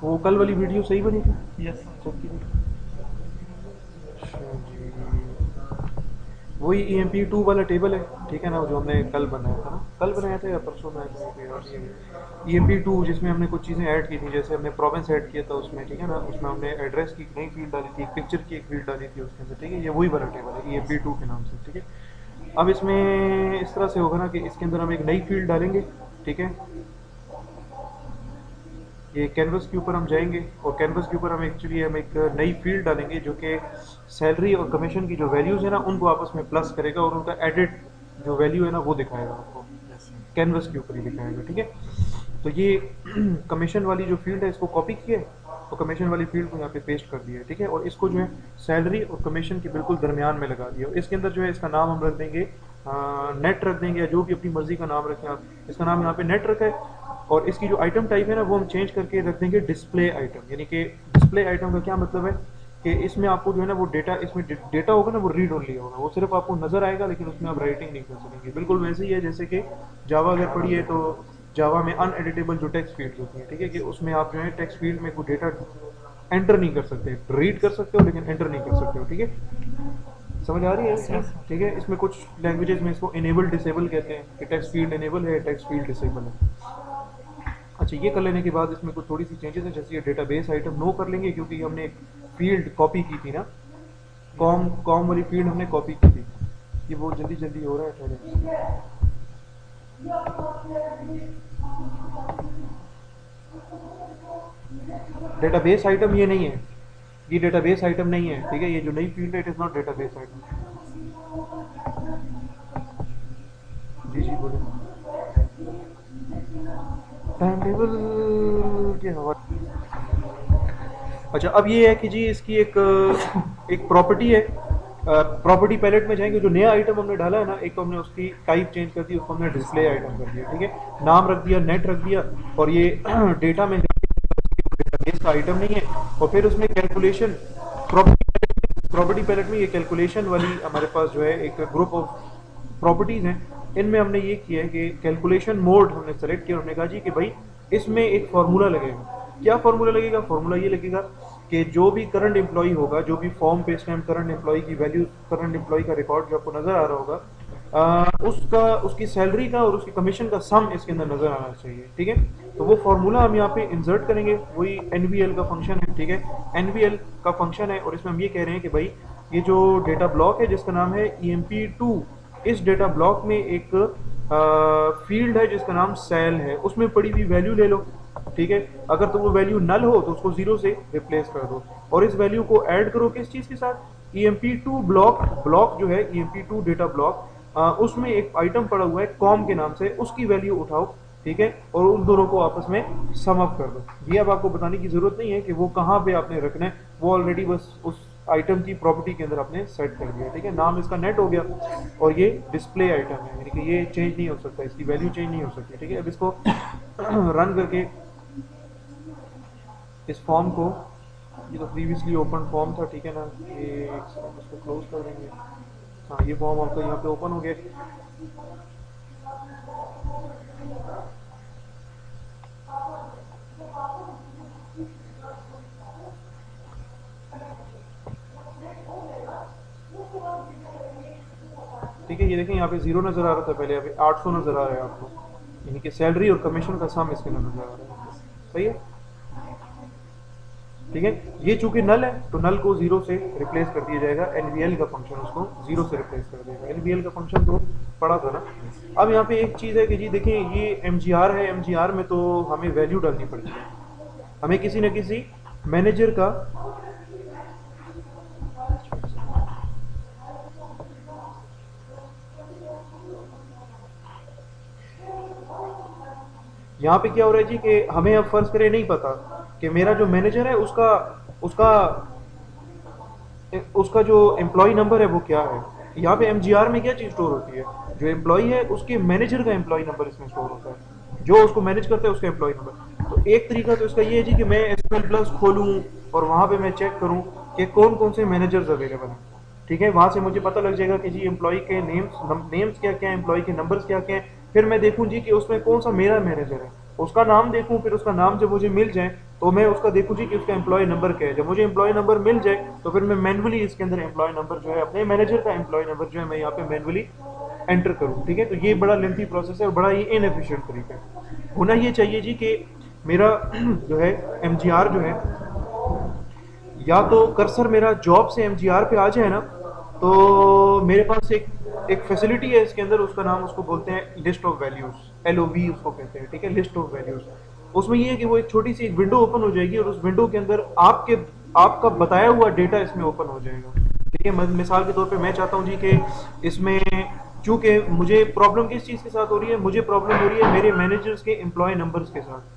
वो कल वाली वीडियो सही बनी थी? यस। सबकी थी? अच्छा जी। वही EMP2 वाला टेबल है, ठीक है ना, जो हमने कल बनाया था ना, कल बनाया था या परसों बनाया था, मुझे याद नहीं है। EMP2 जिसमें हमने कुछ चीज़ें ऐड की थी, जैसे हमने प्रोविंस ऐड किया था उसमें, ठीक है ना, उसमें हमने एड्रेस की एक नई फील्ड डाली थी, एक पिक्चर की एक फील्ड डाली थी उसके अंदर, ठीक है, ये वही वाला टेबल है EMP2 के नाम से, ठीक है। अब इसमें इस तरह से होगा ना कि इसके अंदर हम एक नई फील्ड डालेंगे, ठीक है। ये कैनवस के ऊपर हम जाएंगे और कैनवस के ऊपर हम एक नई फील्ड डालेंगे जो कि सैलरी और कमीशन की जो वैल्यूज़ है ना उनको आपस में प्लस करेगा और उनका एडेड जो वैल्यू है ना वो दिखाएगा आपको, यस। कैनवस के ऊपर ही दिखाएगा, ठीक है। तो ये कमीशन वाली जो फील्ड है इसको कॉपी किया तो कमीशन वाली फील्ड को यहाँ पे पेस्ट कर दिया है, ठीक है, और इसको जो है सैलरी और कमीशन के बिल्कुल दरमियान में लगा दिया। इसके अंदर जो है इसका नाम हम रख देंगे नेट रख देंगे, या जो भी अपनी मर्जी का नाम रखें आप। इसका नाम यहाँ पे नेट रखा है और इसकी जो आइटम टाइप है ना वो हम चेंज करके रख देंगे डिस्प्ले आइटम, यानी कि डिस्प्ले आइटम का क्या मतलब है कि इसमें आपको जो है ना वो डेटा, इसमें डेटा होगा ना वो रीड ओनली होगा, वो सिर्फ आपको नजर आएगा लेकिन उसमें आप राइटिंग नहीं कर सकेंगे। बिल्कुल वैसे ही है जैसे कि जावा अगर पढ़ी है तो जावा में अनएडिटेबल जो टेक्स्ट फील्ड होती है, ठीक है, कि उसमें आप जो है टेक्स्ट फील्ड में कोई डेटा एंटर नहीं कर सकते, रीड कर सकते हो लेकिन एंटर नहीं कर सकते हो, ठीक है। समझ आ रही है यस। इसमें? यस। ठीक है, इसमें कुछ लैंग्वेजेस में इसको इनेबल डिसेबल कहते हैं कि टेक्स्ट फील्ड इनेबल है, टेक्स्ट फील्ड डिसेबल है। अच्छा, ये कर लेने के बाद इसमें कुछ थोड़ी सी चेंजेस हैं, जैसे ये डेटाबेस आइटम नो कर लेंगे क्योंकि हमने एक फील्ड कॉपी की थी ना, कॉम कॉम वाली फील्ड हमने कॉपी की थी। ये बहुत जल्दी जल्दी हो रहा है, ठहरे। डेटाबेस आइटम ये नहीं है, ये डेटाबेस आइटम नहीं है, ठीक है, ये जो नई फील्ड है it is not database item. जी जी बोलिए। टाइम टेबल के हवाले। अच्छा, अब ये है कि जी इसकी एक प्रॉपर्टी है। प्रॉपर्टी पैलेट में जाएंगे, जो नया आइटम हमने डाला है ना, एक तो हमने उसकी टाइप चेंज कर दी, उसको हमने डिस्प्ले आइटम कर दिया, ठीक है, नाम रख दिया नेट रख दिया, और ये डेटा में डेटाबेस का आइटम नहीं है। और फिर उसमें कैलकुलेशन, प्रॉपर्टी पैलेट में ये कैलकुलेशन वाली हमारे पास जो है एक ग्रुप ऑफ प्रॉपर्टीज हैं, इनमें हमने ये किया है कि कैलकुलेशन मोड हमने सेलेक्ट किया और हमने कहा जी कि भाई इसमें एक फार्मूला लगेगा। क्या फार्मूला लगेगा? फार्मूला ये लगेगा कि जो भी करंट एम्प्लॉय होगा, जो भी फॉर्म पे इस टाइम करंट एम्प्लॉय की वैल्यू, करंट एम्प्लॉय का रिकॉर्ड जो आपको नजर आ रहा होगा, उसका, उसकी सैलरी का और उसकी कमीशन का सम इसके अंदर नजर आना चाहिए, ठीक है। तो वो फार्मूला हम यहाँ पे इंसर्ट करेंगे, वही एनवीएल का फंक्शन है, ठीक है, एनवीएल का फंक्शन है, और इसमें हम ये कह रहे हैं कि भाई ये जो डेटा ब्लॉक है जिसका नाम है EMP2, इस डेटा ब्लॉक में एक फील्ड है जिसका नाम सेल है, उसमें पड़ी हुई वैल्यू ले लो, ठीक है। अगर तो वो वैल्यू नल हो तो उसको जीरो से रिप्लेस कर दो, और इस वैल्यू को ऐड करो किस चीज के साथ? EMP2 ब्लॉक, ब्लॉक जो है EMP2 डेटा ब्लॉक, उसमें एक आइटम पड़ा हुआ है कॉम के नाम से, उसकी वैल्यू उठाओ, ठीक है, और उन दोनों को आपस में सम अप कर दो। ये अब आपको बताने की जरूरत नहीं है कि वो कहाँ पे आपने रखना है, वो ऑलरेडी बस उस आइटम की प्रॉपर्टी के अंदर आपने सेट कर दिया, ठीक है। नाम इसका नेट हो गया और ये डिस्प्ले आइटम है, यानी कि ये चेंज नहीं हो सकता, इसकी वैल्यू चेंज नहीं हो सकती, ठीक है। अब इसको रन करके इस फॉर्म को, ये तो प्रीवियसली ओपन फॉर्म था, ठीक है ना, ये इसको क्लोज कर देंगे। हाँ, ये फॉर्म आपका यहाँ पे ओपन हो गया। ठीक है, ये देखें यहाँ पे जीरो नजर आ रहा था पहले, अभी 800 नजर आ रहा है आपको, यानी कि सैलरी और कमीशन का सम इसके अंदर नजर आ रहा है। सही है, ठीक है। ये चूंकि नल है तो नल को जीरो से रिप्लेस कर दिया जाएगा, एनवीएल का फंक्शन उसको जीरो से रिप्लेस कर देगा। एनवीएल का फंक्शन तो पढ़ा था ना। अब यहाँ पे एक चीज़ है कि जी देखें, ये एमजीआर है, एमजीआर में तो हमें वैल्यू डालनी पड़ती है, हमें किसी न किसी मैनेजर का, यहाँ पे क्या हो रहा है जी कि हमें अब फर्ज करें नहीं पता कि मेरा जो मैनेजर है उसका उसका उसका जो एम्प्लॉय नंबर है वो क्या है। यहाँ पे एमजीआर में क्या चीज़ स्टोर होती है? जो एम्प्लॉय है उसके मैनेजर का एम्प्लॉय नंबर इसमें स्टोर होता है, जो उसको मैनेज करता है उसका एम्प्लॉय नंबर। तो एक तरीका तो इसका ये है जी कि मैं SQL प्लस खोलूँ और वहाँ पे मैं चेक करूँ कि कौन कौन से मैनेजर्स अवेलेबल हैं, ठीक है, वहां से मुझे पता लग जाएगा कि जी एम्प्लॉय के नेम्स क्या क्या है, एम्प्लॉय के नंबर्स क्या क्या है। फिर मैं देखूं जी कि उसमें कौन सा मेरा मैनेजर है, उसका नाम देखूं, फिर उसका नाम जब मुझे मिल जाए तो मैं उसका देखूं जी कि उसका एम्प्लॉय नंबर क्या है। जब मुझे एम्प्लॉय नंबर मिल जाए तो फिर मैं मैनुअली इसके अंदर एम्प्लॉय नंबर जो है, अपने मैनेजर का एम्प्लॉय नंबर जो है, मैं यहाँ पे मैनुअली एंटर करूँ। ठीक है, तो ये बड़ा लेंथी प्रोसेस है और बड़ा ही इनएफिशिएंट तरीका है। होना ये चाहिए जी कि मेरा जो है एमजीआर जो है, या तो कर्सर मेरा जॉब से एमजीआर पे आ जाए ना, तो मेरे पास एक फैसिलिटी है इसके अंदर, उसका नाम उसको बोलते हैं लिस्ट ऑफ वैल्यूज, एलओवी उसको कहते हैं। ठीक है, लिस्ट ऑफ वैल्यूज। उसमें ये है कि वो एक छोटी सी एक विंडो ओपन हो जाएगी और उस विंडो के अंदर आपका बताया हुआ डेटा इसमें ओपन हो जाएगा। ठीक है, मिसाल के तौर पे मैं चाहता हूँ जी कि इसमें, चूंकि मुझे प्रॉब्लम किस चीज़ के साथ हो रही है, मुझे प्रॉब्लम हो रही है मेरे मैनेजर्स के एम्प्लॉय नंबर्स के साथ।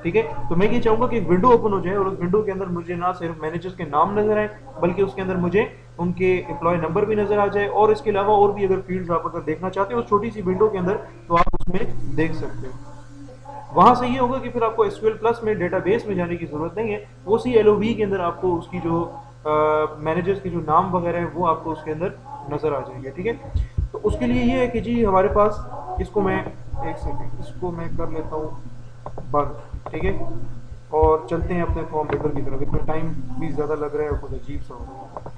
ठीक है, तो मैं ये चाहूंगा कि एक विंडो ओपन हो जाए और उस विंडो के अंदर मुझे ना सिर्फ मैनेजर्स के नाम नजर आए, बल्कि उसके अंदर मुझे उनके एम्प्लॉय नंबर भी नजर आ जाए, और इसके अलावा और भी अगर फील्ड्स आप अगर देखना चाहते हो उस छोटी सी विंडो के अंदर, तो आप उसमें देख सकते हो। वहां से ये होगा कि फिर आपको एसक्यूएल प्लस में डेटाबेस में जाने की जरूरत नहीं है, उसी एलओवी के अंदर आपको उसकी जो मैनेजर्स के जो नाम वगैरह है वो आपको उसके अंदर नजर आ जाएंगे। ठीक है, तो उसके लिए ये है कि जी हमारे पास, इसको मैं, एक सेकेंड, इसको मैं कर लेता हूँ बंद। ठीक है, और चलते हैं अपने फॉर्म पेपर की तरफ, इसमें टाइम भी ज़्यादा लग रहा है और कुछ अजीब सा हो रहा है।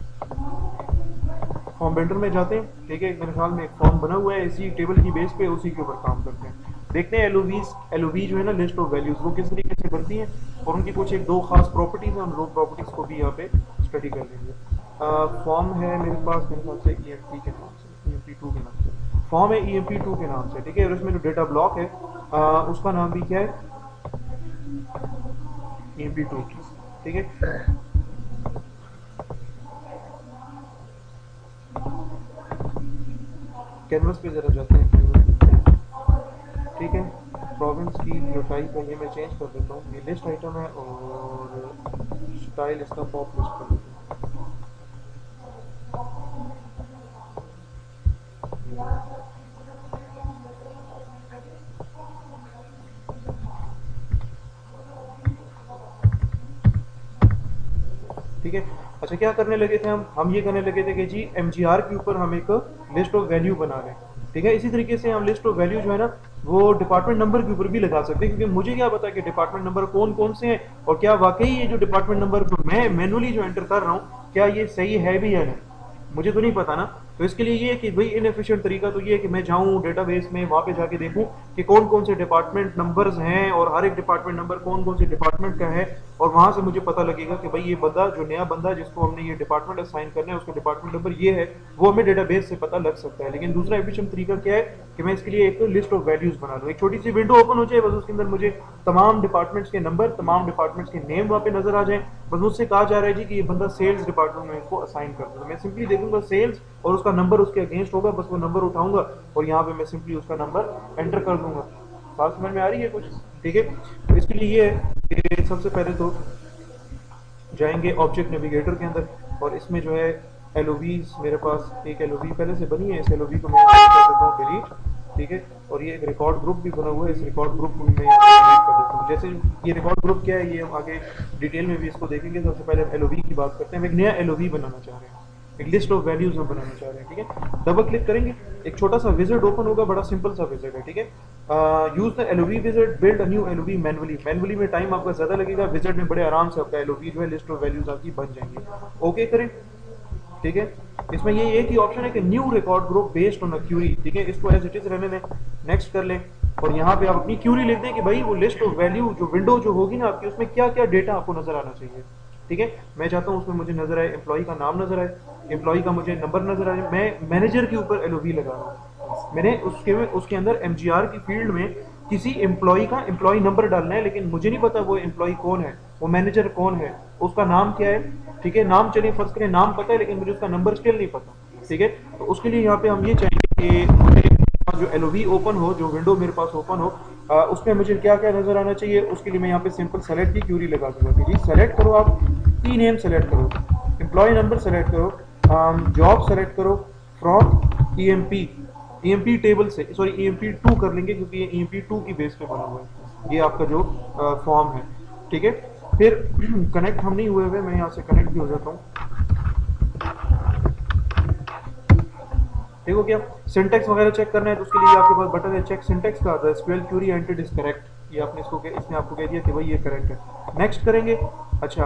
फॉर्म बेल्डर में जाते हैं। ठीक है, मेरे ख्याल में एक फॉर्म बना हुआ है इसी टेबल की बेस पे, उसी के ऊपर काम करते हैं। देखते हैं एलओवी जो है ना, लिस्ट ऑफ वैल्यूज, वो किस तरीके से बनती हैं और उनकी कुछ एक दो खास प्रॉपर्टीज हैं, उन दो प्रॉपर्टीज को भी यहाँ पे स्टडी कर लेंगे। फॉर्म है मेरे पास, मेरे पास है ईएमपी के नाम से, ईएमपी 2 के नाम से फॉर्म है, ईएमपी 2 के नाम से। ठीक है, और इसमें जो डेटा ब्लॉक है उसका नाम भी क्या है, ईएमपी 2। ठीक है, कैनवस पे जरा जाते हैं, कैनवस पे। ठीक है, प्रोविंस की जो टाइप है ये मैं चेंज कर देता हूँ, ये लिस्ट आइटम है, और स्टाइल इसका पॉप लिस्ट कर देता हूँ। ठीक है, अच्छा क्या करने लगे थे हम ये करने लगे थे कि जी एमजीआर के ऊपर हम एक लिस्ट ऑफ वैल्यू बना लें। ठीक है, इसी तरीके से हम लिस्ट ऑफ वैल्यू जो है ना, वो डिपार्टमेंट नंबर के ऊपर भी लगा सकते हैं, क्योंकि मुझे क्या पता कि डिपार्टमेंट नंबर कौन कौन से हैं, और क्या वाकई ये जो डिपार्टमेंट नंबर जो मैं मैनुअली जो एंटर कर रहा हूँ, क्या ये सही है भी या नहीं, मुझे तो नहीं पता ना। तो इसके लिए ये है कि भाई इनएफिशिएंट तरीका तो ये है कि मैं जाऊं डेटाबेस में, वहां पे जाके देखूं कि कौन कौन से डिपार्टमेंट नंबर्स हैं और हर एक डिपार्टमेंट नंबर कौन कौन से डिपार्टमेंट का है, और वहां से मुझे पता लगेगा कि भाई ये बंदा, जो नया बंदा जिसको हमने ये डिपार्टमेंट असाइन करना है, उसका डिपार्टमेंट नंबर ये है, वो हमें डेटाबेस से पता लग सकता है। लेकिन दूसरा एफिशिएंट तरीका क्या है कि मैं इसके लिए एक लिस्ट ऑफ वैल्यूज बना लूँ, एक छोटी सी विंडो ओपन हो जाए, बस उसके अंदर मुझे तमाम डिपार्टमेंट्स के नंबर, तमाम डिपार्टमेंट्स के नेम वहाँ पे नजर आ जाए। बस मुझसे कहा जा रहा है जी कि ये बंदा सेल्स डिपार्टमेंट में इसको असाइन कर दो, तो मैं सिंपली देखूंगा सेल्स और उसका नंबर उसके अगेंस्ट होगा, बस वो नंबर उठाऊंगा और यहाँ पे मैं सिंपली उसका नंबर एंटर कर दूंगा। बात समझ में आ रही है कुछ? ठीक है, तो इसके लिए ये है कि सबसे पहले तो जाएंगे ऑब्जेक्ट नेविगेटर के अंदर, और इसमें जो है एलओवीज, मेरे पास एक एलओवी पहले से बनी है, इस एलओवी को मैं यहाँ कर देता हूँ डिलीट। ठीक है, और ये एक रिकॉर्ड ग्रुप भी बना हुआ है, इस रिकॉर्ड ग्रुप को भी मैं यहाँ पे डिलीट कर देता हूँ। जैसे ये रिकॉर्ड ग्रुप क्या है, ये हम आगे डिटेल में भी इसको देखेंगे। सबसे पहले हम एलओवी की बात करते हैं। हम एक नया एलओवी बनाना चाह रहे हैं, एक लिस्ट ऑफ वैल्यूज हम बनाना चाह रहे हैं। ठीक है, डबल क्लिक करेंगे, एक छोटा सा विजिट ओपन होगा, बड़ा सिंपल सा विजिट है। ठीक है, use the LOV wizard, build a new LOV manually. Manually में टाइम आपका ज्यादा लगेगा, विजिट में बड़े आराम से आपका एलओवी जो है, लिस्ट ऑफ वैल्यूज आपकी बन जाएंगी। ओके करें। ठीक है, इसमें ये एक ही ऑप्शन है कि new record group based on a query. ठीक है, इसको एज इट इज रहने दें, नेक्स्ट कर लें, और यहाँ पे आप अपनी क्यूरी लिख दें कि भाई वो लिस्ट ऑफ वैल्यू जो विंडो जो होगी ना आपकी, उसमें क्या क्या डेटा आपको नजर आना चाहिए। ठीक है, मैं चाहता हूँ उसमें मुझे नजर आए, एम्प्लॉय का नाम नजर आए, एम्प्लॉय का मुझे नंबर नजर आए। मैं मैनेजर के ऊपर एलओवी लगा रहा हूँ, मैंने उसके अंदर एमजीआर की फील्ड में किसी एम्प्लॉय का एम्प्लॉय नंबर डालना है, लेकिन मुझे नहीं पता वो एम्प्लॉय कौन है, वो मैनेजर कौन है, उसका नाम क्या है। ठीक है, नाम चलिए फर्स्ट करें, नाम पता है लेकिन मुझे उसका नंबर स्टिल नहीं पता। ठीक है, तो उसके लिए यहाँ पे हम ये चाहेंगे कि मुझे जो एलओवी ओपन हो, जो विंडो मेरे पास ओपन हो, उसमें मुझे क्या क्या नजर आना चाहिए। उसके लिए मैं यहाँ पे सिंपल सेलेक्ट की क्यूरी लगा दूंगा कि जी सेलेक्ट करो, आप ई नेम सेलेक्ट करो, एम्प्लॉय नंबर सेलेक्ट करो, जॉब सेलेक्ट करो फ्रॉम ईएमपी, ईएमपी टेबल से, सॉरी ईएमपी 2 कर लेंगे क्योंकि ये ईएमपी 2 की बेस पे बना हुआ है ये आपका जो फॉर्म है। ठीक है, फिर कनेक्ट हम नहीं हुए हुए, मैं यहाँ से कनेक्ट भी हो जाता हूँ। ठीक हो गया। सिंटेक्स वगैरह चेक करना है तो उसके लिए आपके पास बटन है चेक सिंटेक्स का, the SQL query entered is correct, ये आपने इसने आपको कह दिया कि भाई ये करेक्ट है। नेक्स्ट करेंगे। अच्छा,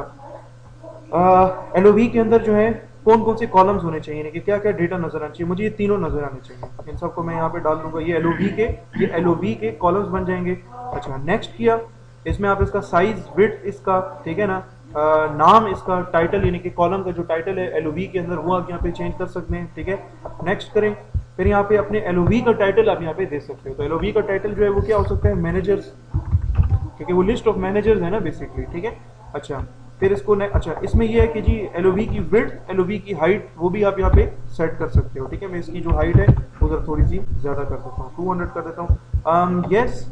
एलओवी के अंदर जो है कौन कौन से कॉलम्स होने चाहिए, यानी कि क्या क्या डेटा नजर आना चाहिए, मुझे ये तीनों नजर आने चाहिए, इन सबको मैं यहाँ पे डाल दूंगा, ये एलओवी के कॉलम्स बन जाएंगे। अच्छा, नेक्स्ट किया, इसमें आप इसका साइज विड्थ इसका, ठीक है ना, नाम इसका, टाइटल यानी कि कॉलम का जो टाइटल है एलओवी के अंदर वो आप यहाँ पे चेंज कर सकते हैं, ठीक है। नेक्स्ट करें, फिर यहाँ पे अपने एलओवी का टाइटल आप यहाँ पे दे सकते हो, तो एलओवी का टाइटल जो है वो क्या हो सकता है, मैनेजर्स, क्योंकि वो लिस्ट ऑफ मैनेजर्स है ना बेसिकली, ठीक है। अच्छा, फिर इसको अच्छा, इसमें ये है कि जी एलओवी की विड्थ, एलओवी की हाइट वो भी आप यहाँ पे सेट कर सकते हो, ठीक है। मैं इसकी जो हाइट है वो जरा थोड़ी सी ज़्यादा कर देता हूँ, 200 कर देता हूँ। Yes,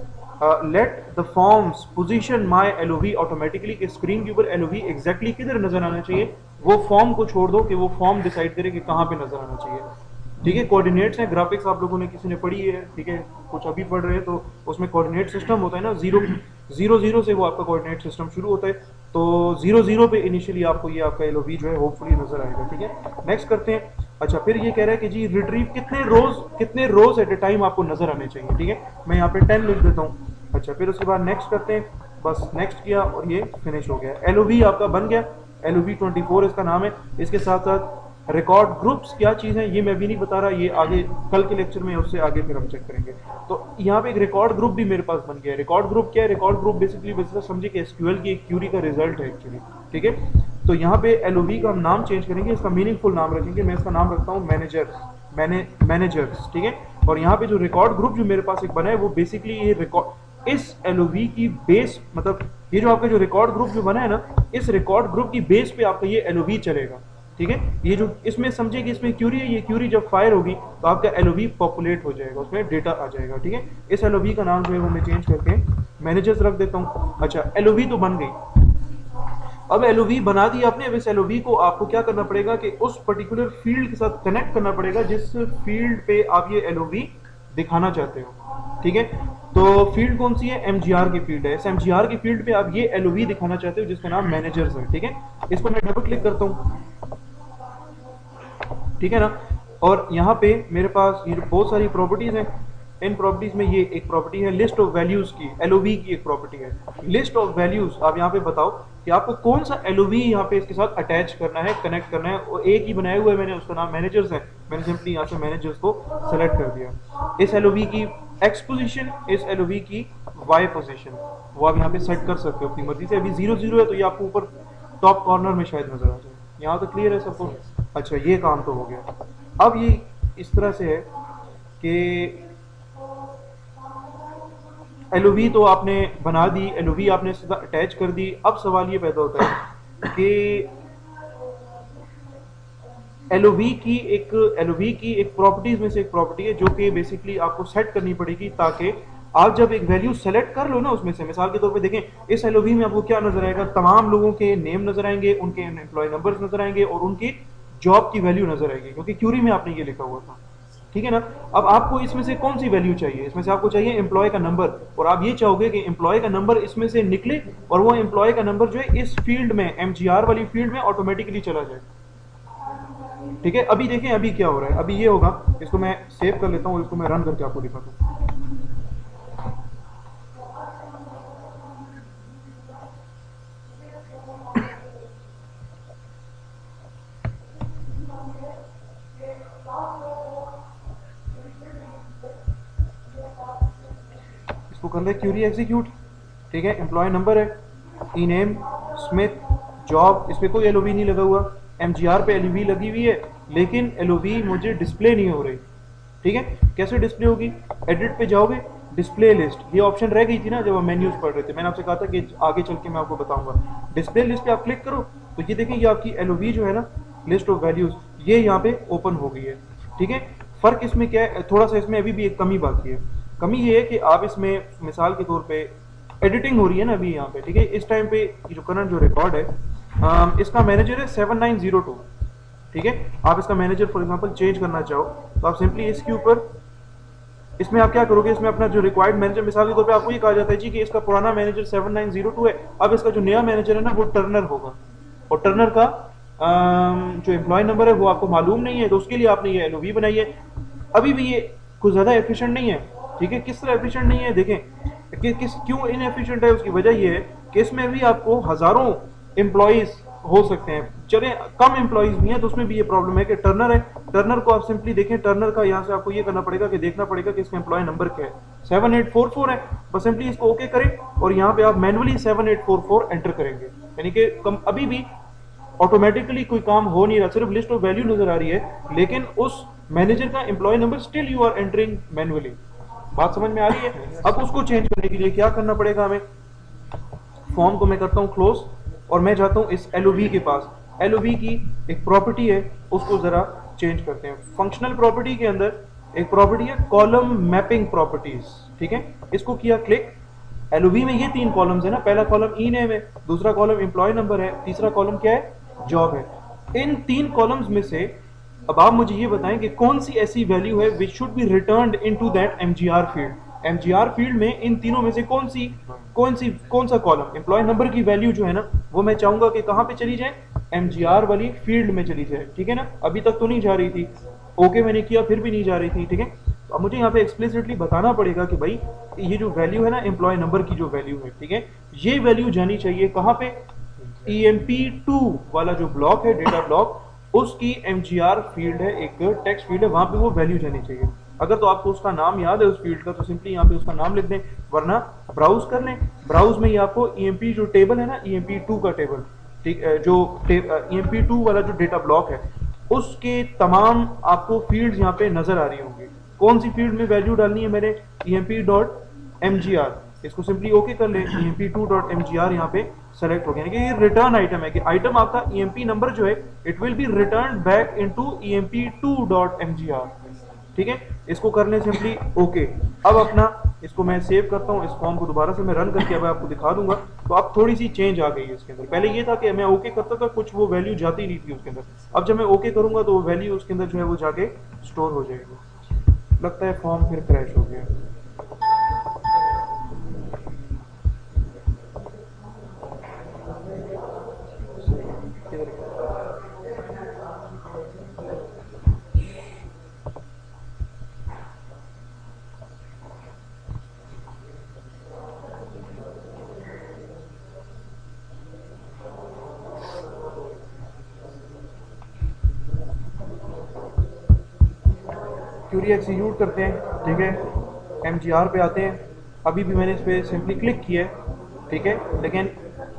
let the forms position my LOV automatically, कि स्क्रीन के ऊपर एलओवी एग्जैक्टली किधर नजर आना चाहिए, वो फॉर्म को छोड़ दो कि वो फॉर्म डिसाइड करे कि कहाँ पे नजर आना चाहिए, ठीक है। कोऑर्डिनेट्स हैं, ग्राफिक्स आप लोगों ने किसी ने पढ़ी है, ठीक है, कुछ अभी पढ़ रहे हैं, तो उसमें कोऑर्डिनेट सिस्टम होता है ना, जीरो जीरो से वो आपका कोऑर्डिनेट सिस्टम शुरू होता है, तो 0 0 पे इनिशियली आपको ये आपका एलओवी जो है होपफुली नजर आएगा, ठीक है। नेक्स्ट करते हैं। अच्छा, फिर ये कह रहा है कि जी रिट्रीव कितने रोज एट ए टाइम आपको नजर आने चाहिए, ठीक है, मैं यहाँ पे 10 लिख देता हूँ। अच्छा, फिर उसके बाद नेक्स्ट करते हैं, बस नेक्स्ट किया और ये फिनिश हो गया, एलओवी आपका बन गया। एलओवी 24 इसका नाम है। इसके साथ साथ रिकॉर्ड ग्रुप्स क्या चीज़ है ये मैं भी नहीं बता रहा, ये आगे कल के लेक्चर में उससे आगे फिर हम चेक करेंगे। तो यहाँ पे एक रिकॉर्ड ग्रुप भी मेरे पास बन गया है। रिकॉर्ड ग्रुप क्या है, रिकॉर्ड ग्रुप बेसिकली वैसे समझे कि एसक्यूएल की एक क्यूरी का रिजल्ट है एक्चुअली, ठीक है। तो यहाँ पे एलओवी का हम नाम चेंज करेंगे, इसका मीनिंगफुल नाम रखेंगे, मैं इसका नाम रखता हूँ मैनेजर्स, ठीक है। और यहाँ पे जो रिकॉर्ड ग्रुप जो मेरे पास एक बना है वो बेसिकली ये रिकॉर्ड इस एलओवी की बेस, मतलब ये जो आपका जो रिकॉर्ड ग्रुप जो बना है ना, इस रिकॉर्ड ग्रुप की बेस पे आपका ये एलओवी चलेगा, ठीक है। ये जो इसमें समझे कि इसमें क्यूरी है, ये क्यूरी जब फायर होगी तो आपका एलओवी पॉपुलेट हो जाएगा, उसमें डेटा आ जाएगा, ठीक है। इस एलओवी का नाम जो है वो मैं चेंज करके मैनेजर्स रख देता हूँ। अच्छा, एलओवी तो बन गई। अब एलओवी बना दी आपने, अब इस एलओवी को आपको क्या करना पड़ेगा कि उस पर्टिकुलर फील्ड के साथ कनेक्ट करना पड़ेगा जिस फील्ड पे आप ये एलओवी दिखाना चाहते हो, ठीक है। तो फील्ड कौन सी है, एमजीआर की फील्ड है। इस एमजीआर की फील्ड पे आप ये एलओवी दिखाना चाहते हो जिसका नाम मैनेजर्स है, ठीक है। इसको मैं डबल क्लिक करता हूँ, ठीक है ना। और यहाँ पे मेरे पास ये बहुत सारी प्रॉपर्टीज हैं, इन प्रॉपर्टीज में ये एक प्रॉपर्टी है लिस्ट ऑफ वैल्यूज की, एलओवी की एक प्रॉपर्टी है लिस्ट ऑफ वैल्यूज। आप यहाँ पे बताओ कि आपको कौन सा एलओवी यहाँ पे इसके साथ अटैच करना है, कनेक्ट करना है, और एक ही बनाया हुआ है मैंने, उसका नाम मैनेजर्स है। मैंने सिंपली यहाँ से मैनेजर्स को सेलेक्ट कर दिया। इस एलओवी की एक्स पोजीशन, इस एलओवी की वाई पोजीशन, वो आप यहाँ पे सेट कर सकते हो अपनी मर्जी से। अभी 0 0 है तो ये आपको ऊपर टॉप कॉर्नर में शायद नजर आ जाए। यहाँ तो क्लियर है सबको। अच्छा, ये काम तो हो गया। अब ये इस तरह से है कि एलओवी तो आपने बना दी, एलओवी आपने सीधा अटैच कर दी। अब सवाल ये पैदा होता है कि एलओवी की एक प्रॉपर्टीज में से एक प्रॉपर्टी है जो कि बेसिकली आपको सेट करनी पड़ेगी, ताकि आप जब एक वैल्यू सेलेक्ट कर लो ना उसमें से, मिसाल के तौर पे देखें, इस एलओवी में आपको क्या नजर आएगा, तमाम लोगों के नेम नजर आएंगे, उनके एम्प्लॉय नंबर्स नजर आएंगे और उनकी जॉब की वैल्यू नजर आएगी, क्योंकि क्यूरी में आपने ये लिखा हुआ था, ठीक है ना। अब आपको इसमें से कौन सी वैल्यू चाहिए, इसमें से आपको चाहिए एम्प्लॉय का नंबर, और आप ये चाहोगे कि एम्प्लॉय का नंबर इसमें से निकले और वो एम्प्लॉय का नंबर जो है इस फील्ड में, एमजीआर वाली फील्ड में ऑटोमेटिकली चला जाए, ठीक है। अभी देखें अभी क्या हो रहा है, अभी ये होगा, इसको मैं सेव कर लेता हूँ, इसको मैं रन करके आपको दिखाता हूँ। इसको कर ले क्यूरी एग्जीक्यूट, ठीक है। एम्प्लॉय नंबर है, ई नेम स्मिथ, जॉब, इस पे कोई एलओवी नहीं लगा हुआ, एमजीआर पे एलओवी लगी हुई है, लेकिन एलओवी मुझे डिस्प्ले नहीं हो रही, ठीक है। कैसे डिस्प्ले होगी, एडिट पे जाओगे, डिस्प्ले लिस्ट, ये ऑप्शन रह गई थी ना जब हम मेन्यूज पढ़ रहे थे, मैंने आपसे कहा था कि आगे चल के मैं आपको बताऊंगा। डिस्प्ले लिस्ट पे आप क्लिक करो तो ये देखें, ये आपकी एलओवी जो है ना, लिस्ट ऑफ वैल्यूज, ये यहाँ पे ओपन हो गई है, ठीक है। फर्क इसमें क्या है, थोड़ा सा इसमें अभी भी एक कमी बाकी है। कमी ये है कि आप इसमें मिसाल के तौर पे एडिटिंग हो रही है ना अभी यहाँ पे, ठीक है। इस टाइम पे जो करंट जो रिकॉर्ड है, इसका मैनेजर है 7902, ठीक है। आप इसका मैनेजर फॉर एग्जांपल चेंज करना चाहो तो आप सिंपली इसके ऊपर, इसमें आप क्या करोगे, इसमें अपना जो रिक्वायर्ड मैनेजर, मिसाल के तौर पे आपको ये कहा जाता है जी कि इसका पुराना मैनेजर 7902 है, अब इसका जो नया मैनेजर है ना वो टर्नर होगा, और टर्नर का जो एम्प्लॉय नंबर है वो आपको मालूम नहीं है, तो उसके लिए आपने ये एलओवी बनाई है। अभी भी ये कुछ ज़्यादा एफिशिएंट नहीं है, ठीक है। किस तरह एफिशिएंट नहीं है देखें कि क्यों इनएफिशिएंट है, उसकी वजह ये है कि इसमें भी आपको हज़ारों एम्प्लॉयज़ हो सकते हैं, चले कम एम्प्लॉयज़ भी हैं तो उसमें भी ये प्रॉब्लम है कि टर्नर है, टर्नर को आप सिंपली देखें, टर्नर का यहाँ से आपको ये करना पड़ेगा कि देखना पड़ेगा कि इसका एम्प्लॉय नंबर क्या है, 7844 है, बस सिंपली इसको ओके करें और यहाँ पे आप मैनुअली 7844 एंटर करेंगे, यानी कि अभी भी ऑटोमेटिकली कोई काम हो नहीं रहा, सिर्फ लिस्ट ऑफ वैल्यू नजर आ रही है, लेकिन उस मैनेजर का employee number still you are entering manually. बात समझ में आ रही है? अब उसको चेंज करने के लिए क्या करना पड़ेगा हमें, फॉर्म को मैं करता हूं क्लोज और मैं जाता हूं इस एलओवी के पास। एलओवी की एक प्रॉपर्टी है, उसको जरा चेंज करते हैं। फंक्शनल प्रॉपर्टी के अंदर एक प्रॉपर्टी है कॉलम मैपिंग प्रॉपर्टीज, ठीक है। इसको किया क्लिक, एलओवी में ये 3 कॉलम्स है ना, पहला कॉलम ई नेम है, दूसरा कॉलम एम्प्लॉय नंबर है, तीसरा कॉलम क्या है, जॉब है। इन 3 कॉलम्स में से अब आप मुझे ये बताएं कि कौन सी ऐसी वैल्यू है which should be returned into that MGR field. MGR field में इन तीनों में से कौन सा कॉलम, एम्प्लॉय नंबर की वैल्यू जो है ना वो मैं चाहूंगा कि कहां पे चली जाए, एमजीआर वाली फील्ड में चली जाए, ठीक है ना। अभी तक तो नहीं जा रही थी, ओके मैंने किया फिर भी नहीं जा रही थी, ठीक है। तो अब मुझे यहाँ पे एक्सप्लिसिटली बताना पड़ेगा कि भाई ये जो वैल्यू है ना एम्प्लॉय नंबर की जो वैल्यू है, ठीक है, ये वैल्यू जानी चाहिए कहां पे, EMP2 वाला जो ब्लॉक है, डेटा ब्लॉक, उसकी एमजीआर फील्ड है, एक टेक्स्ट फील्ड है, वहां पे वो वैल्यू जानी चाहिए। अगर तो आपको उसका नाम याद है उस फील्ड का तो सिंपली यहाँ पे उसका नाम लिख दें, वरना ब्राउज कर लें। ब्राउज में ये आपको EMP जो टेबल है ना, EMP2 का टेबल, ठीक, जो EMP2 वाला जो डेटा ब्लॉक है उसके तमाम आपको फील्ड्स यहाँ पे नजर आ रही होंगी। कौन सी फील्ड में वैल्यू डालनी है मैंने, EMP.mgr, इसको सिंपली ओके कर ले, EMP2.mgr यहाँ पे सेलेक्ट हो गया, यानी कि ये रिटर्न आइटम है कि आइटम आपका EMP नंबर जो है it will be return back into EMP2.mgr, ठीक है। इसको कर लें सिंपली ओके। अब अपना इसको मैं सेव करता हूँ, इस फॉर्म को दोबारा से मैं रन करके अब आपको दिखा दूंगा। तो अब थोड़ी सी चेंज आ गई है इसके अंदर, पहले ये था कि मैं ओके करता था कुछ वो वैल्यू जाती नहीं थी उसके अंदर, अब जब मैं ओके करूंगा तो वो वैल्यू उसके अंदर जो है वो जाके स्टोर हो जाएगी। लगता है फॉर्म फिर क्रैश हो गया। क्यूरी एग्जीक्यूट करते हैं, ठीक है, एमजीआर पे आते हैं। अभी भी मैंने इस पर सिंपली क्लिक किया है, ठीक है, लेकिन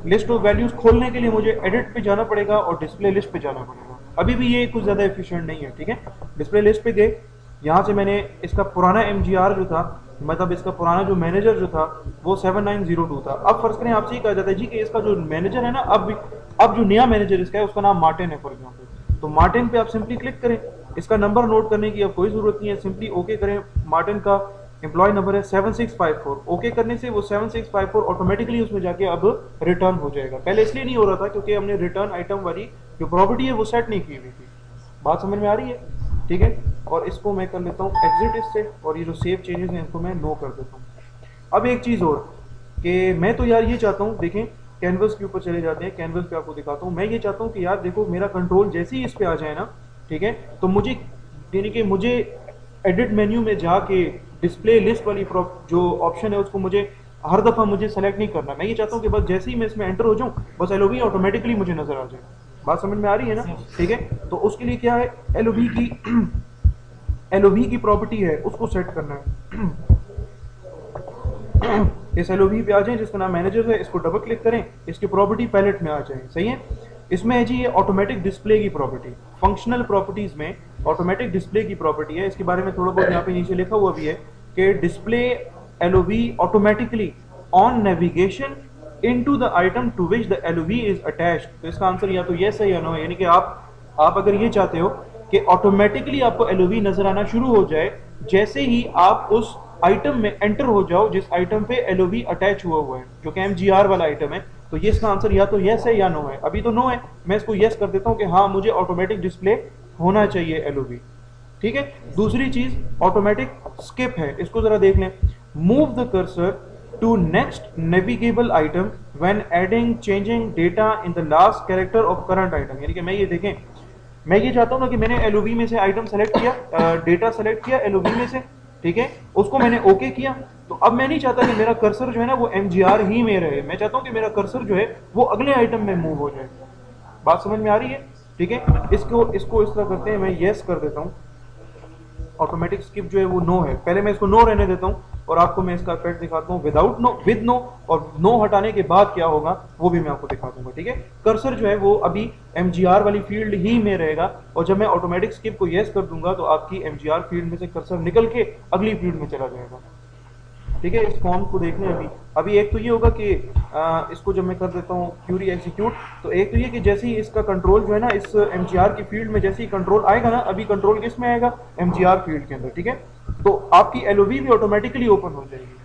लिस्ट ऑफ वैल्यूज खोलने के लिए मुझे एडिट पे जाना पड़ेगा और डिस्प्ले लिस्ट पे जाना पड़ेगा। अभी भी ये कुछ ज़्यादा एफिशिएंट नहीं है, ठीक है। डिस्प्ले लिस्ट पे गए, यहाँ से मैंने इसका पुराना एमजीआर जो था, मतलब इसका पुराना जो मैनेजर जो था वो 7902 था। अब फर्ज करें आपसे ये कहा जाता है जी कि इसका जो मैनेजर है ना, अब जो नया मैनेजर इसका है उसका नाम मार्टिन है फॉर एग्जाम्पल, तो मार्टिन पे आप सिंपली क्लिक करें। इसका नंबर नोट करने की अब कोई जरूरत नहीं है, सिंपली ओके करें। मार्टिन का एम्प्लॉय नंबर है 7654, ओके करने से वो 7654 ऑटोमेटिकली उसमें जाके अब रिटर्न हो जाएगा। पहले इसलिए नहीं हो रहा था क्योंकि हमने रिटर्न आइटम वाली जो प्रॉपर्टी है वो सेट नहीं की हुई थी। बात समझ में आ रही है, ठीक है। और इसको मैं कर लेता हूँ एग्जिट इससे, और ये जो सेव चेंजेस हैं इनको मैं नो कर देता हूँ। अब एक चीज़ और कि मैं तो यार ये चाहता हूँ, देखें कैनवस के ऊपर चले जाते हैं, कैनवस पे आपको दिखाता हूँ। मैं ये चाहता हूँ कि यार देखो मेरा कंट्रोल जैसे ही इस पे आ जाए ना, ठीक है, तो मुझे यानी कि मुझे एडिट मेन्यू में जाके डिस्प्ले लिस्ट वाली जो ऑप्शन है उसको मुझे हर दफ़ा मुझे सेलेक्ट नहीं करना। मैं ये चाहता हूँ कि बस जैसे ही मैं इसमें एंटर हो जाऊँ बस एलओवी ऑटोमेटिकली मुझे नजर आ जाए। बात समझ में आ रही है ना, ठीक है। तो उसके लिए क्या है, एलओवी की प्रॉपर्टी है उसको सेट करना है। इस एलओवी पे आ जाए जिसका नाम मैनेजर है, इसको डबल क्लिक करें, इसकी प्रॉपर्टी पैलेट में आ जाए, सही है। इसमें है जी ये ऑटोमेटिक डिस्प्ले की प्रॉपर्टी, फंक्शनल प्रॉपर्टीज में ऑटोमेटिक डिस्प्ले की प्रॉपर्टी है। इसके बारे में थोड़ा बहुत यहाँ पे नीचे लिखा हुआ भी है कि display LOV automatically on navigation into the item to which the LOV is attached. तो इसका आंसर या तो यस है या नो है, यानी कि आप अगर ये चाहते हो कि ऑटोमेटिकली आपको एलओवी नजर आना शुरू हो जाए जैसे ही आप उस आइटम में एंटर हो जाओ जिस आइटम पे एलओवी अटैच हुआ है, जो कि एमजीआर वाला आइटम है, तो ये इसका आंसर या तो यस है या नो है। अभी तो नो है, मैं इसको यस कर देता हूँ कि हाँ मुझे ऑटोमेटिक डिस्प्ले होना चाहिए एलओवी, ठीक है। दूसरी चीज ऑटोमेटिक स्किप है, इसको जरा देख लें। Move the cursor to next navigable item when adding changing data in the last character of current item, यानी कि मैं ये देखें मैं ये चाहता हूँ ना कि मैंने एलओवी में से आइटम सेलेक्ट किया, डेटा सेलेक्ट किया एलओवी में से, ठीक है, उसको मैंने ओके किया। तो अब मैं नहीं चाहता कि मेरा कर्सर जो है ना वो एमजीआर ही में रहे, मैं चाहता हूँ कि मेरा कर्सर जो है वो अगले आइटम में मूव हो जाए। बात समझ में आ रही है? ठीक है, इसको इसको इस तरह करते हैं, मैं येस कर देता हूँ, ऑटोमेटिक स्किप जो है वो नो है, पहले मैं इसको नो रहने देता हूँ और आपको मैं इसका इफेक्ट दिखाता हूँ विदाउट नो, विद नो, और नो हटाने के बाद क्या होगा वो भी मैं आपको दिखा दूंगा। ठीक है, कर्सर जो है वो अभी एमजीआर वाली फील्ड ही में रहेगा, और जब मैं ऑटोमेटिक स्किप को येस कर दूंगा तो आपकी एमजीआर फील्ड में से कर्सर निकल के अगली फील्ड में चला जाएगा। ठीक है, इस फॉर्म को देखने अभी अभी एक तो ये होगा कि इसको जब मैं कर देता हूँ क्यूरी एग्जीक्यूट, तो एक तो ये कि जैसे ही इसका कंट्रोल जो है ना इस एमजीआर की फील्ड में जैसे ही कंट्रोल आएगा ना, अभी कंट्रोल किस में आएगा, एमजीआर फील्ड के अंदर। ठीक है, तो आपकी एलओवी भी ऑटोमेटिकली ओपन हो जाएगी,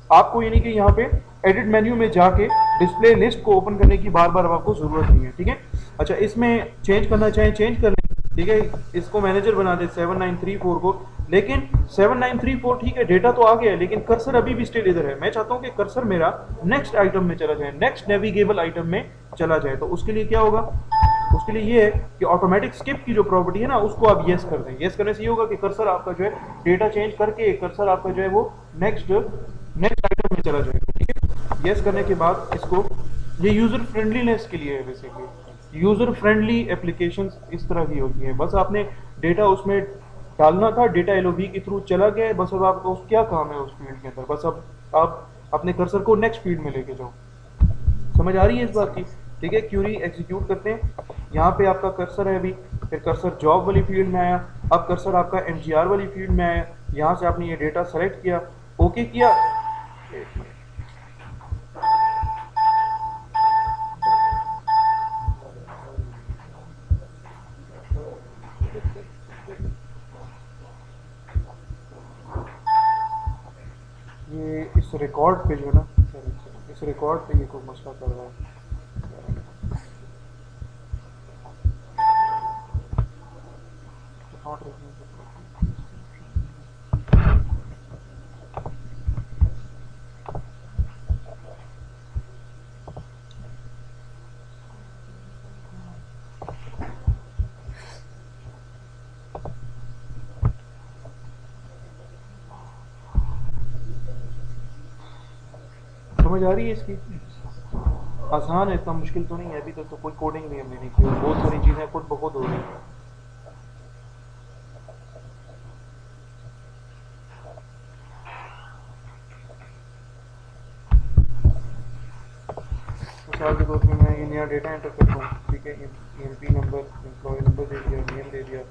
आपको यानी कि यहाँ पे एडिट मेन्यू में जाके डिस्प्ले लिस्ट को ओपन करने की बार बार आपको जरूरत नहीं है। ठीक है, अच्छा इसमें चेंज करना चाहें चेंज कर लें। ठीक है, इसको मैनेजर बना दे 7934 को, लेकिन 7934 ठीक है डेटा तो आ गया है, लेकिन कर्सर अभी भी स्टिल इधर है। मैं चाहता हूँ कि कर्सर मेरा नेक्स्ट आइटम में चला जाए, नेक्स्ट नेविगेबल आइटम में चला जाए। तो उसके लिए क्या होगा, उसके लिए ये है कि ऑटोमेटिक स्किप की जो प्रॉपर्टी है ना उसको आप येस कर दें। येस करने से ये होगा कि कर्सर आपका जो है डेटा चेंज करके कर्सर आपका जो है वो नेक्स्ट नेक्स्ट आइटम में चला जाएगा। ठीक है, येस करने के बाद इसको, ये यूजर फ्रेंडलीनेस के लिए है बेसिकली, यूजर फ्रेंडली एप्लीकेशंस इस तरह की होती हैं। बस आपने डेटा उसमें डालना था, डेटा एलओवी के थ्रू चला गया है, बस अब आपका उस क्या काम है उस फील्ड के अंदर, बस अब आप अपने कर्सर को नेक्स्ट फील्ड में लेके जाओ। समझ आ रही है इस बात की? ठीक है, क्यूरी एग्जीक्यूट करते हैं, यहाँ पे आपका कर्सर है अभी, फिर कर्सर जॉब वाली फील्ड में आया, अब कर्सर आपका एमजीआर वाली फील्ड में आया, यहाँ से आपने ये डेटा सेलेक्ट किया, ओके किया। एक मिनट, ये इस रिकॉर्ड पे जो है ना, इस रिकॉर्ड पे ये कोई मसला कर रहा है। समझ आ रही है इसकी? आसान है, इतना मुश्किल तो नहीं है, अभी तक तो कोई कोडिंग भी हमने नहीं की, बहुत सारी चीज़ें खुद ब खुद हो रही हैं। मिसाल के तौर पे मैं ये नया डेटा एंटर करता हूँ, ठीक है, एमपी नंबर, एम्प्लॉय नंबर दे दिया, नेम दे दिया,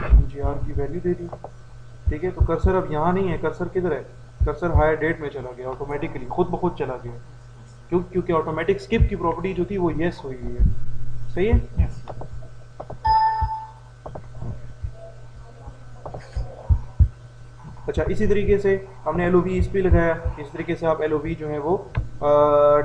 एमजीआर की वैल्यू दे दी। ठीक है, तो कर्सर अब यहाँ नहीं है, कर्सर किधर है, कर्सर हायर डेट में चला गया, ऑटोमेटिकली खुद ब खुद चला गया। क्यों? क्योंकि ऑटोमेटिक स्किप की प्रॉपर्टी जो थी वो येस हुई हुई है। सही है? yes. अच्छा, इसी तरीके से हमने एलओवी इस पे लगाया, इस तरीके से आप एलओवी जो है वो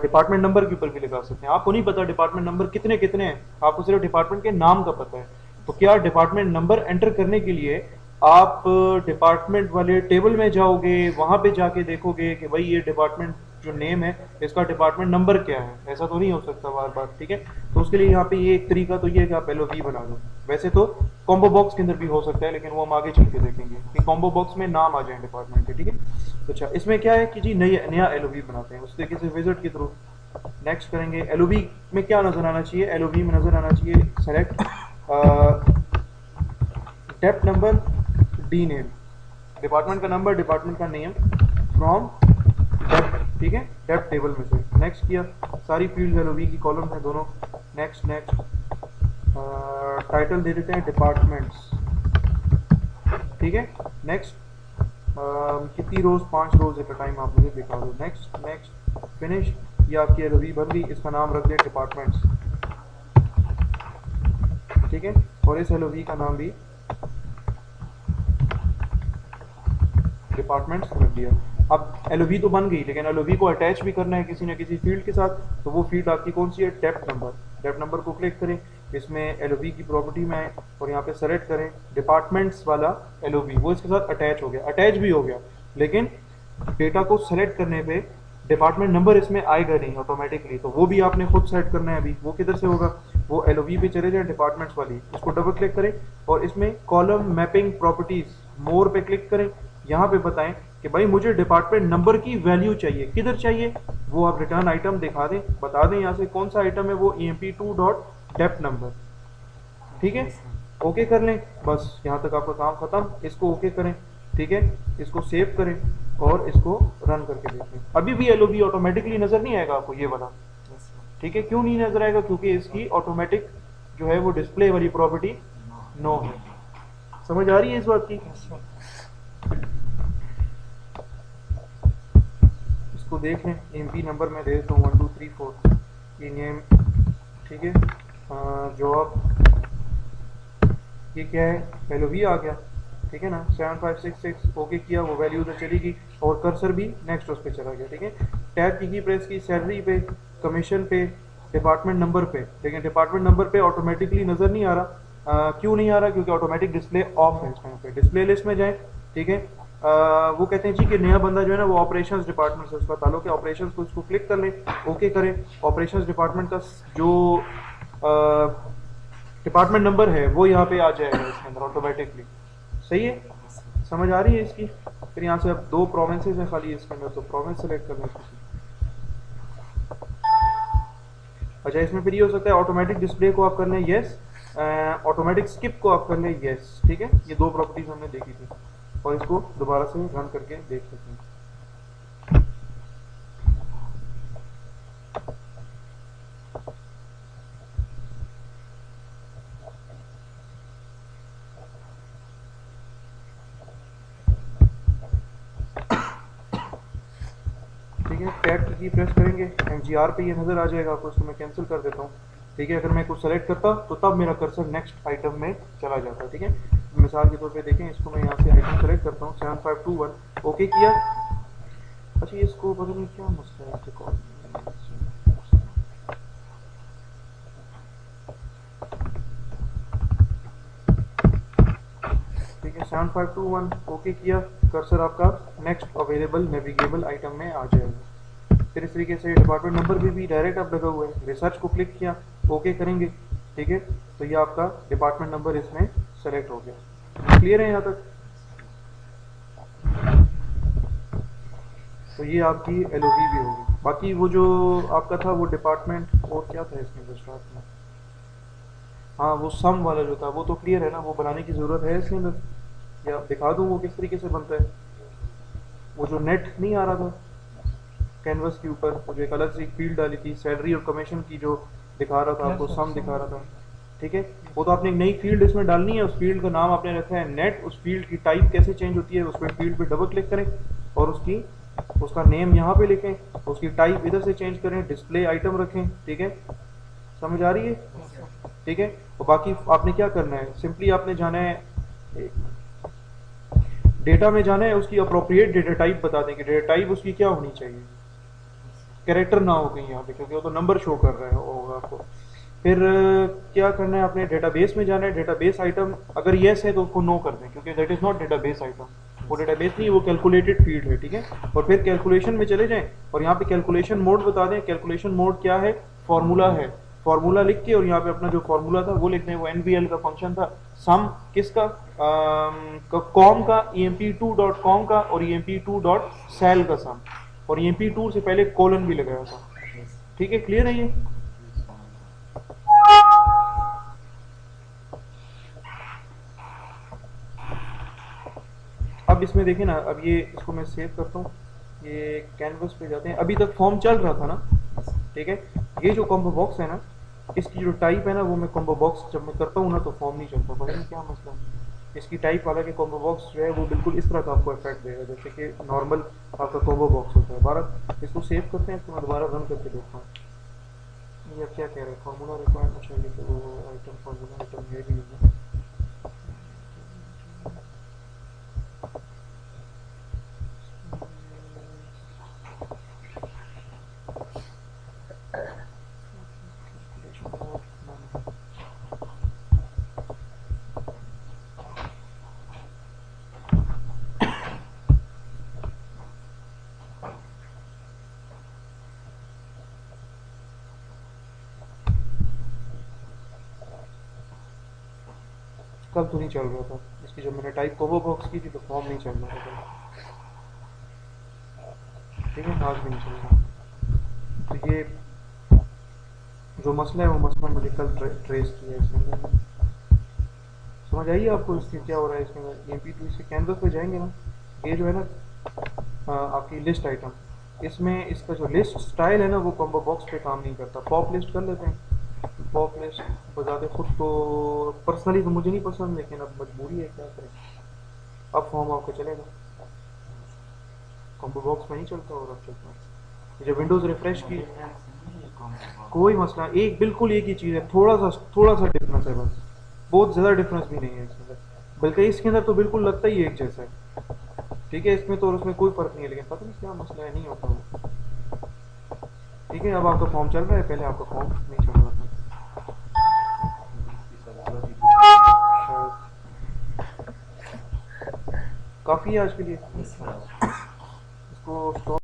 डिपार्टमेंट नंबर के ऊपर भी लगा सकते हैं। आपको नहीं पता डिपार्टमेंट नंबर कितने कितने हैं, आपको सिर्फ डिपार्टमेंट के नाम का पता है, तो क्या डिपार्टमेंट नंबर एंटर करने के लिए आप डिपार्टमेंट वाले टेबल में जाओगे, वहां पे जाके देखोगे कि भाई ये डिपार्टमेंट जो नेम है इसका डिपार्टमेंट नंबर क्या है, ऐसा तो नहीं हो सकता बार बार। ठीक है, तो उसके लिए यहाँ पे ये एक तरीका तो ये है कि आप एलओवी बना दो। वैसे तो कॉम्बो बॉक्स के अंदर भी हो सकता है, लेकिन वो हम आगे चल के देखेंगे कि कॉम्बो बॉक्स में नाम आ जाए डिपार्टमेंट के। ठीक है, तो अच्छा इसमें क्या है कि जी नया एलओवी बनाते हैं, उस तरीके से विजिट के थ्रू नेक्स्ट करेंगे। एलओवी में क्या नजर आना चाहिए, एलओवी में नजर आना चाहिए select depth number, D name, department का नंबर, डिपार्टमेंट का नेम, फ्रॉम डेप्थ। ठीक है, डेप्थ टेबल में से नेक्स्ट किया, सारी फील्ड एलओवी की कॉलम है दोनों, नेक्स्ट नेक्स्ट, टाइटल दे देते हैं डिपार्टमेंट्स। ठीक है, नेक्स्ट, कितनी रोज, 5 रोज एट अ टाइम आप मुझे दिखा दो, नेक्स्ट नेक्स्ट, फिनिश। ये आपकी एलओवी बन गई, इसका नाम रख दें डिपार्टमेंट्स। ठीक है, और इस एलओवी का नाम भी डिपार्टमेंट्स रख दिया। अब एलओवी तो बन गई, लेकिन एलओवी को अटैच भी करना है किसी न किसी फील्ड के साथ, तो वो फील्ड आपकी कौन सी है, डेप्थ नंबर। डेप्थ नंबर को क्लिक करें, इसमें एलओवी की प्रॉपर्टी में आए और यहाँ पे सेलेक्ट करें डिपार्टमेंट्स वाला एलओवी, वो इसके साथ अटैच हो गया, अटैच भी हो गया, लेकिन डेटा को सेलेक्ट करने पे डिपार्टमेंट नंबर इसमें आएगा नहीं ऑटोमेटिकली, तो वो भी आपने खुद सेट करना है। अभी वो किधर से होगा, वो एलओवी पे चले जाए डिपार्टमेंट्स वाली, उसको डबल क्लिक करें और इसमें कॉलम मैपिंग प्रॉपर्टीज मोर पे क्लिक करें। यहाँ पे बताएं कि भाई मुझे डिपार्टमेंट नंबर की वैल्यू चाहिए, किधर चाहिए, वो आप रिटर्न आइटम दिखा दें, बता दें यहाँ से कौन सा आइटम है, वो emp2 डॉट डेप्थ नंबर। ठीक है, ओके कर लें, बस यहाँ तक आपका काम खत्म। इसको ओके करें, ठीक है, इसको सेव करें और इसको रन करके देखें। अभी भी एलओबी ऑटोमेटिकली नजर नहीं आएगा आपको ये वाला, ठीक है। क्यों नहीं नजर आएगा, क्योंकि इसकी ऑटोमेटिक जो है वो डिस्प्ले वाली प्रॉपर्टी नो है। समझ आ रही है इस बात की? इसको देख लें, एमपी नंबर मैं दे देता हूँ 1234, ये नेम, ठीक है, जॉब, ये क्या है, एलओवी आ गया, ठीक है ना, 7566 ओके किया, वो वैल्यू उधर चली गई और कर्सर भी नेक्स्ट उस पे चला गया, ठीक है। टैब की प्रेस की, सैलरी पे, कमीशन पे, डिपार्टमेंट नंबर पे, लेकिन डिपार्टमेंट नंबर पे ऑटोमेटिकली नज़र नहीं आ रहा। क्यों नहीं आ रहा, क्योंकि ऑटोमेटिक डिस्प्ले ऑफ है इस टाइम पे। डिस्प्ले लिस्ट में जाएं, ठीक है, वो कहते हैं जी कि नया बंदा जो है ना वो ऑपरेशंस डिपार्टमेंट से उसका ताल्लुक है, ऑपरेशंस को इसको क्लिक कर लें, ओके करें। ऑपरेशंस डिपार्टमेंट का जो डिपार्टमेंट नंबर है वो यहाँ पे आ जाएगा इसके अंदर ऑटोमेटिकली। सही है, समझ आ रही है इसकी? फिर यहाँ से अब 2 प्रोविंसेस हैं खाली इसके अंदर, तो प्रोविंस सेलेक्ट कर लें किसी। अच्छा, इसमें फिर ये हो सकता है ऑटोमेटिक डिस्प्ले को आप कर लें यस, ऑटोमेटिक स्किप को आप कर लें यस, ठीक है। ये 2 प्रॉपर्टीज हमने देखी थी और इसको दोबारा से रन करके देख सकते हैं। ठीक है, टैब की प्रेस करेंगे, एमजीआर पे ये नज़र आ जाएगा आपको, इसको मैं कैंसिल कर देता हूँ, ठीक है। अगर मैं कुछ सेलेक्ट करता तो तब मेरा कर्सर नेक्स्ट आइटम में चला जाता, ठीक है। मिसाल के तौर पे देखें, इसको मैं यहाँ से आइटम सेलेक्ट करता हूँ 7521, ओके किया। अच्छा, इसको पता नहीं क्या मसला है, इसको ठीक है, 7521 ओके किया, कर्सर आपका नेक्स्ट अवेलेबल नेविगेबल आइटम में आ जाएगा। फिर इस तरीके से डिपार्टमेंट नंबर भी डायरेक्ट आप लगा हुआ है, रिसर्च को क्लिक किया, ओके करेंगे, ठीक है, तो ये आपका डिपार्टमेंट नंबर इसमें सेलेक्ट हो गया। क्लियर है यहाँ तक? तो ये आपकी एलओवी भी होगी। बाकी वो जो आपका था वो डिपार्टमेंट और क्या था इसमें अंदर स्टार्ट में, हाँ वो सम वाला जो था वो तो क्लियर है ना, वो बनाने की ज़रूरत है इसके अंदर, या दिखा दूँ वो किस तरीके से बनता है। वो जो नेट नहीं आ रहा था कैनवस के ऊपर, वो जो एक अलग से एक फील्ड डाली थी सैलरी और कमीशन की, जो दिखा रहा था आपको, सम दिखा रहा था, ठीक है। वो तो आपने एक नई फील्ड इसमें डालनी है, उस फील्ड का नाम आपने रखा है नेट। उस फील्ड की टाइप कैसे चेंज होती है, उस पर फील्ड पे डबल क्लिक करें और उसका नेम यहाँ पे लिखें, उसकी टाइप इधर से चेंज करें, डिस्प्ले आइटम रखें, ठीक है। समझ आ रही है? ठीक है। और बाकी आपने क्या करना है, सिंपली आपने जाना है डेटा में जाना है, उसकी अप्रोप्रिएट डेटा टाइप बता दें कि डेटा टाइप उसकी क्या होनी चाहिए, कैरेक्टर ना हो कहीं यहाँ पे, क्योंकि वो तो नंबर शो कर रहा है होगा आपको। फिर क्या करना है, आपने डेटाबेस में जाना है, डेटाबेस आइटम अगर येस है तो उसको नो कर दें, क्योंकि that is not database item, वो डेटाबेस नहीं, वो कैलकुलेटेड फील्ड है, ठीक है। और फिर कैलकुलेशन में चले जाएं और यहाँ पे कैलकुलेशन मोड बता दें। कैलकुलेशन मोड क्या है, फॉर्मूला है, फॉर्मूला लिख के और यहाँ पे अपना जो फॉर्मूला था वो लिख दें। वो एनवीएल का फंक्शन था, सम किसका, कॉम का, emp2.com का और emp2.sal का सम, और emp2 से पहले कोलन भी लगाया था, ठीक है। क्लियर है ये? अब इसमें देखें ना, अब ये इसको मैं सेव करता हूँ, ये कैनवस पे जाते हैं, अभी तक फॉर्म चल रहा था ना, ठीक है। ये जो कॉम्बो बॉक्स है ना, इसकी जो टाइप है ना, वो मैं कॉम्बो बॉक्स जब मैं करता हूँ ना तो फॉर्म नहीं चलता, पता नहीं क्या मसला है। इसकी टाइप वाला के कॉम्बो बॉक्स जो है वो बिल्कुल इस तरह का आपको इफेक्ट देगा जैसे कि नॉर्मल आपका कॉम्बो बॉक्स होता है। बारह इसको सेव करते हैं, इसको मैं दोबारा रन करके देखता हूँ। ये अब क्या कह रहे हैं, फार्मूला रिक्वायरमेंट चाहिए, तो वो आइटम फार्मूला आइटम है भी नहीं। कल तो नहीं चल रहा था इसकी, जब मैंने टाइप कोबो बॉक्स की थी तो फॉर्म नहीं चल रहा था कल। ठीक है, आज भी नहीं चल रहा। तो ये जो मसला है वो मसला मुझे कल ट्रेस किया है इसके अंदर। समझ आइए आपको इसके क्या हो रहा है इसके अंदर। ये पी टू इसके कैनवस पे जाएंगे ना, ये जो है ना आपकी लिस्ट आइटम, इसमें इसका जो लिस्ट स्टाइल है ना वो कॉम्बो बॉक्स पे काम नहीं करता। पॉप लिस्ट कर लेते हैं। पॉप लिस्ट बजाते खुद तो पर्सनली तो मुझे नहीं पसंद, लेकिन अब मजबूरी है, क्या करें। अब फॉर्म आपको चलेगा, कॉम्बो बॉक्स में नहीं चलता और अब चलता है। जब विंडोज़ रिफ्रेश की, कोई मसला, एक बिल्कुल एक ही चीज़ है, थोड़ा सा डिफरेंस है बस, बहुत ज़्यादा डिफरेंस भी नहीं है इसके अंदर, बल्कि इसके अंदर तो बिल्कुल लगता ही एक जैसा है। ठीक है, इसमें तो और उसमें कोई फ़र्क नहीं है, लेकिन पता नहीं क्या मसला है, नहीं होता वो। ठीक है, अब आपका फॉर्म चल रहा है, पहले आपका फॉर्म नहीं चल रहा था शायद। काफ़ी है आज के लिए, इसको स्टॉप